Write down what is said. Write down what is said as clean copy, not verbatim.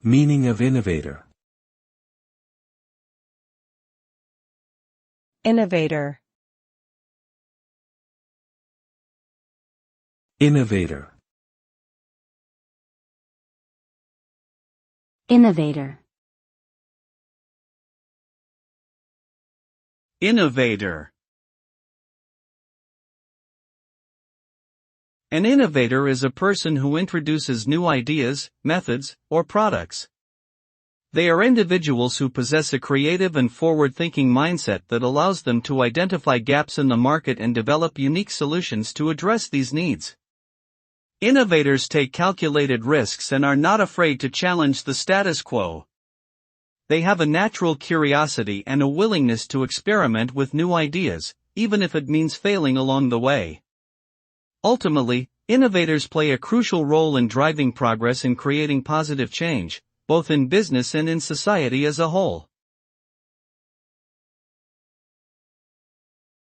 Meaning of innovator. Innovator. Innovator. Innovator. Innovator. An innovator is a person who introduces new ideas, methods, or products. They are individuals who possess a creative and forward-thinking mindset that allows them to identify gaps in the market and develop unique solutions to address these needs. Innovators take calculated risks and are not afraid to challenge the status quo. They have a natural curiosity and a willingness to experiment with new ideas, even if it means failing along the way. Ultimately, innovators play a crucial role in driving progress and creating positive change, both in business and in society as a whole.